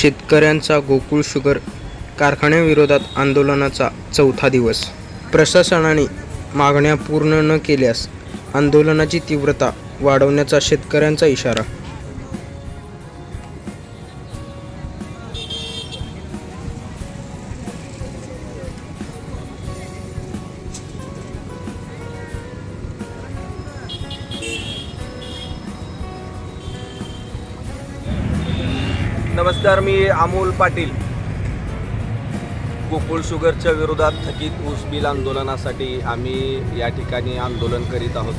शेतकऱ्यांचा गोकुळ शुगर कारखान्याविरोधात आंदोलनाचा चौथा दिवस. प्रशासनाने मागण्या पूर्ण न केल्यास आंदोलनाची तीव्रता वाढवण्याचा शेतकऱ्यांचा इशारा. नमस्कार, मी अमोल पाटील. गोकुळ शुगरच्या विरोधात थकीत ऊस बिल आंदोलनासाठी आम्ही या ठिकाणी आंदोलन करीत आहोत.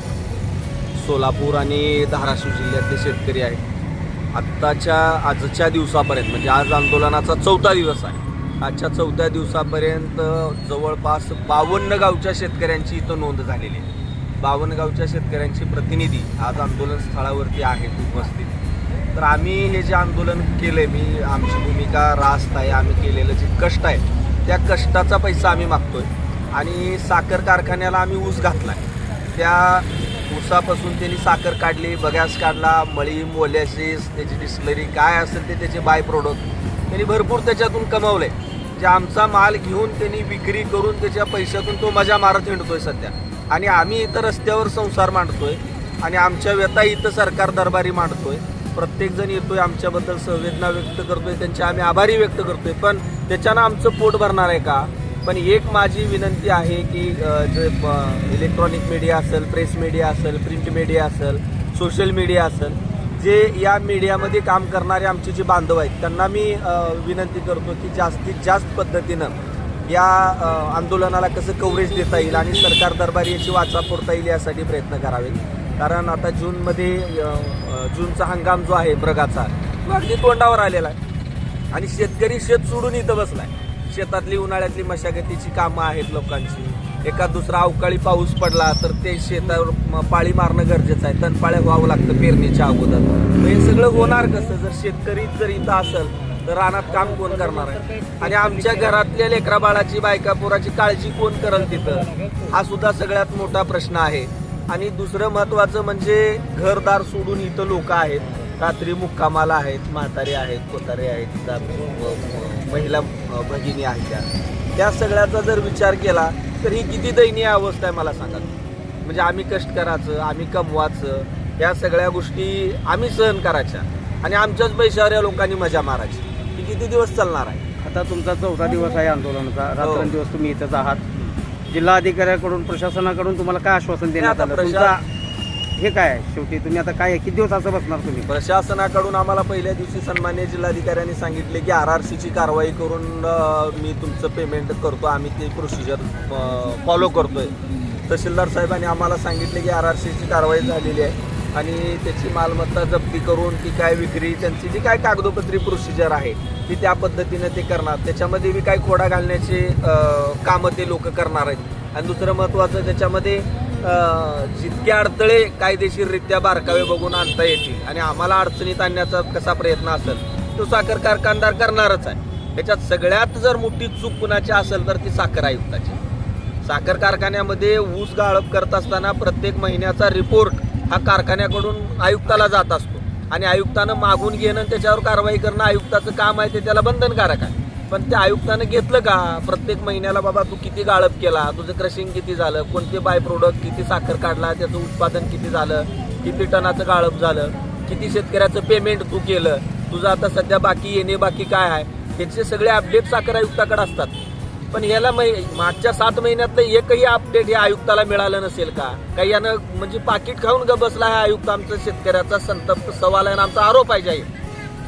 सोलापूर आणि धाराशिव जिल्ह्यातले शेतकरी आहेत. आजच्या दिवसापर्यंत म्हणजे आज आंदोलनाचा चौथा दिवस आहे. आजच्या चौथ्या दिवसापर्यंत जवळपास 52 गावच्या शेतकऱ्यांची इथं नोंद झालेली आहे. 52 गावच्या शेतकऱ्यांचे प्रतिनिधी आज आंदोलन स्थळावरती आहेत उपस्थित. तर आम्ही हे जे आंदोलन केले, आमची भूमिका रास्त आहे. आम्ही केलेलं जे कष्ट आहे त्या कष्टाचा पैसा आम्ही मागतोय. आणि साखर कारखान्याला आम्ही ऊस घातला आहे. त्या ऊसापासून त्यांनी साखर काढली, बगॅस काढला, मळी, मोलॅसिस, त्याची डिस्लरी काय असेल ते त्याचे बाय प्रोडक्ट त्यांनी भरपूर त्याच्यातून कमवले. जे आमचा माल घेऊन त्यांनी विक्री करून त्याच्या पैशातून तो मजा मारत हिंडतोय सध्या. आणि आम्ही इथं रस्त्यावर संसार मांडतोय आणि आमच्या व्यथा इथं सरकार दरबारी मांडतोय. प्रत्येकजण येतोय, आमच्याबद्दल संवेदना व्यक्त करतोय, त्यांचे आम्ही आभारी व्यक्त करतोय. पण त्याच्यानं आमचं पोट भरणार आहे का? पण एक माझी विनंती आहे की जे इलेक्ट्रॉनिक मीडिया असेल, प्रेस मीडिया असेल, प्रिंट मीडिया असेल, सोशल मीडिया असेल, जे या मीडियामध्ये काम करणारे आमचे जे बांधव आहेत त्यांना मी विनंती करतो की जास्तीत जास्त पद्धतीनं या आंदोलनाला कसं कव्हरेज देता येईल आणि सरकार दरबारी याची वाचा फोडता येईल यासाठी प्रयत्न करावे. कारण आता जूनचा हंगाम जो आहे मृगाचा, तो अगदी तोंडावर आलेला आहे. आणि शेतकरी शेत सोडून इथं बसलाय. शेतातली उन्हाळ्यातली मशागतीची कामं आहेत लोकांची. एका दुसरा अवकाळी पाऊस पडला तर ते शेतावर पाळी मारणं गरजेचं आहे. तणपाळ्या व्हावं लागतं पेरणीच्या अगोदर. हे सगळं होणार कसं? जर शेतकरी जर इथं असेल तर रानात काम कोण करणार आहे? आणि आमच्या घरातल्या लेकरा बाळाची, बायका पोराची काळजी कोण करेल तिथं? हा सुद्धा सगळ्यात मोठा प्रश्न आहे. आणि दुसरं महत्त्वाचं म्हणजे घरदार सोडून इथं लोक आहेत, रात्री मुक्कामाला आहेत, म्हातारे आहेत, कोतारे आहेत, महिला भगिनी आहेत. त्या सगळ्याचा जर विचार केला तर ही किती दयनीय अवस्था आहे मला सांगा. म्हणजे आम्ही कष्ट करायचं, आम्ही कमवायचं, या सगळ्या गोष्टी आम्ही सहन करायच्या आणि आमच्याच पैशावर या लोकांनी मजा मारायची. ही किती दिवस चालणार आहे? आता तुमचा चौथा दिवस आहे आंदोलनाचा. रात्रंदिवस तुम्ही इथंच आहात. जिल्हाधिकाऱ्याकडून, प्रशासनाकडून तुम्हाला काय आश्वासन देण्यात आलं? तुमचा हे काय आहे शेवटी? तुम्ही आता काय किती दिवस असं बसणार तुम्ही? प्रशासनाकडून आम्हाला पहिल्या दिवशी सन्मान्य जिल्हाधिकाऱ्यांनी सांगितले की RRCची कारवाई करून मी तुमचं पेमेंट करतो. आम्ही ती प्रोसिजर फॉलो करतोय. तहसीलदार साहेबांनी आम्हाला सांगितले की RRCची कारवाई झालेली आहे आणि त्याची मालमत्ता जप्ती करून ती काय विक्री, त्यांची जी काय कागदोपत्री प्रोसिजर आहे ती त्या पद्धतीनं ते करणार. त्याच्यामध्ये बी काय खोडा घालण्याचे कामं ते लोक करणार आहेत. आणि दुसरं महत्त्वाचं, त्याच्यामध्ये जितके अडथळे कायदेशीररित्या बारकावे बघून आणता येतील आणि आम्हाला अडचणीत आणण्याचा कसा प्रयत्न असेल तो साखर कारखानदार करणारच आहे. त्याच्यात सगळ्यात जर मोठी चूक कुणाची असेल तर ती साखर आयुक्ताची. साखर कारखान्यामध्ये ऊस गाळप करत असताना प्रत्येक महिन्याचा रिपोर्ट हा कारखान्याकडून आयुक्ताला जात असतो आणि आयुक्तानं मागून घेणं, त्याच्यावर कारवाई करणं आयुक्ताचं काम आहे. ते त्याला बंधनकारक आहे. पण त्या आयुक्तानं घेतलं का प्रत्येक महिन्याला? बाबा तू किती गाळप केला, तुझं क्रशिंग किती झालं, कोणते बाय प्रोडक्ट, किती साखर काढला, त्याचं उत्पादन किती झालं, किती टनाचं गाळप झालं, किती शेतकऱ्याचं पेमेंट तू केलं, तुझं आता सध्या बाकी येणे बाकी काय आहे, त्याचे सगळे अपडेट साखर आयुक्ताकडे असतात. पण याला मागच्या 7 महिन्यातलं एकही अपडेट या आयुक्ताला मिळालं नसेल का? काही यानं म्हणजे पाकिट खाऊन ग बसला हा आयुक्त. आमचा शेतकऱ्याचा संतप्त सवाल आहे, आमचा आरोप आहे.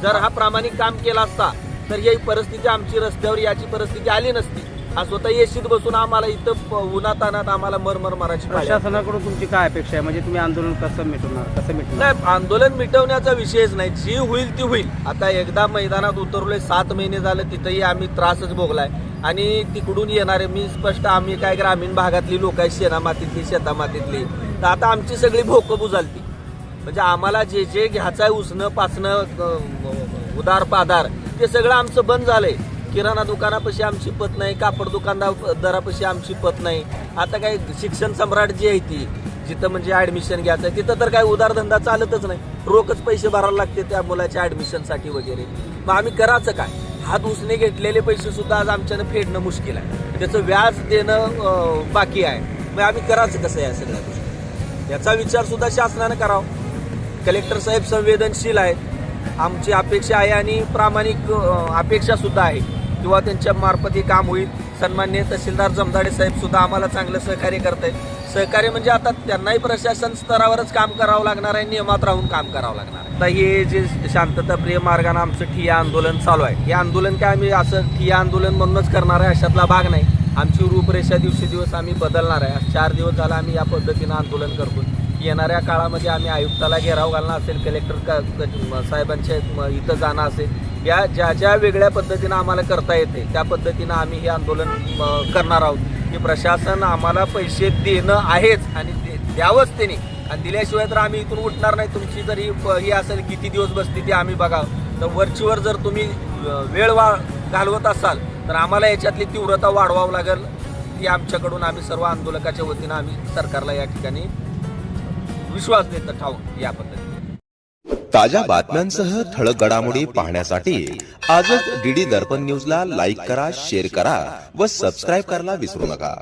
जर हा प्रामाणिक काम केला असता तर ही परिस्थिती आमची रस्त्यावर याची परिस्थिती आली नसती. हा स्वतः येशीत बसून आम्हाला इथं उन्हातानात आम्हाला मरमर मारायची. प्रशासनाकडून तुमची काय अपेक्षा आहे? म्हणजे तुम्ही आंदोलन कसं मिटवणार? नाही, आंदोलन मिटवण्याचा विषयच नाही. जी होईल ती होईल. आता एकदा मैदानात उतरलोय, 7 महिने झालं, तिथंही आम्ही त्रासच भोगलाय. आणि तिकडून येणारे, मी स्पष्ट, आम्ही काय ग्रामीण भागातली लोक आहे, शेणामातीतली, शेतामातीतली, तर आता आमची सगळी भोकं बुजालती. म्हणजे आम्हाला जे जे घ्यायचं आहे, उसणं पाचणं, उदार पादार, ते सगळं आमचं बंद झालंय. किराणा दुकानापाशी आमची पत नाही, कापड दुकानदारापाशी आमची पत नाही. आता काय शिक्षण सम्राट जी आहे ती, जिथं म्हणजे ॲडमिशन घ्यायचं आहे तिथं तर काय उदारधंदा चालतच नाही. रोखच पैसे भरायला लागते त्या मुलाच्या ॲडमिशनसाठी वगैरे. मग आम्ही करायचं काय? हात उसने घेतलेले पैसे सुद्धा आज आमच्यानं फेडणं मुश्किल आहे, त्याचं व्याज देणं बाकी आहे. मग आम्ही करायचं कसं या सगळ्या गोष्टी? याचा विचार सुद्धा शासनानं करावा. कलेक्टर साहेब संवेदनशील आहेत, आमची अपेक्षा आहे आणि प्रामाणिक अपेक्षा सुद्धा आहे किंवा त्यांच्या मार्फत हे काम होईल. सन्माननीय तहसीलदार जमदाडे साहेब सुद्धा आम्हाला चांगलं सहकार्य करत आहेत. सहकार्य म्हणजे आता त्यांनाही प्रशासन स्तरावरच काम करावं लागणार आहे, नियमात राहून काम करावं लागणार आहे. आता हे जे शांतताप्रिय मार्गाने आमचं ठिय्या आंदोलन चालू आहे, हे आंदोलन काय आम्ही असं ठिय्या आंदोलन म्हणूनच करणार आहे अशातला भाग नाही. आमची रूपरेषा दिवसेदिवस आम्ही बदलणार आहे. 4 दिवस झाला आम्ही या पद्धतीनं आंदोलन करतो. येणाऱ्या काळामध्ये आम्ही आयुक्ताला घेराव घालणं असेल, कलेक्टर साहेबांच्या इथं जाणं असेल, या ज्या वेगळ्या पद्धतीनं आम्हाला करता येते त्या पद्धतीनं आम्ही हे आंदोलन करणार आहोत. की प्रशासन आम्हाला पैसे देणं आहेच आणि द्यावंच त्यांनी, आणि दिल्याशिवाय तर आम्ही इथून उठणार नाही. तुमची जर ही असेल किती दिवस बसती ती आम्ही बघावं, तर वरचीवर जर तुम्ही वेळ घालवत असाल तर आम्हाला याच्यातली तीव्रता वाढवावं लागेल. ती आमच्याकडून आम्ही सर्व आंदोलकाच्या वतीनं आम्ही सरकारला या ठिकाणी विश्वास देत ठाऊक या पद्धतीने. ताज्या बातम्यांसह ठळक घडामोडी पाहण्यासाठी आजच डीडी दर्पण न्यूजला लाईक करा, शेअर करा व सबस्क्राईब करायला विसरू नका.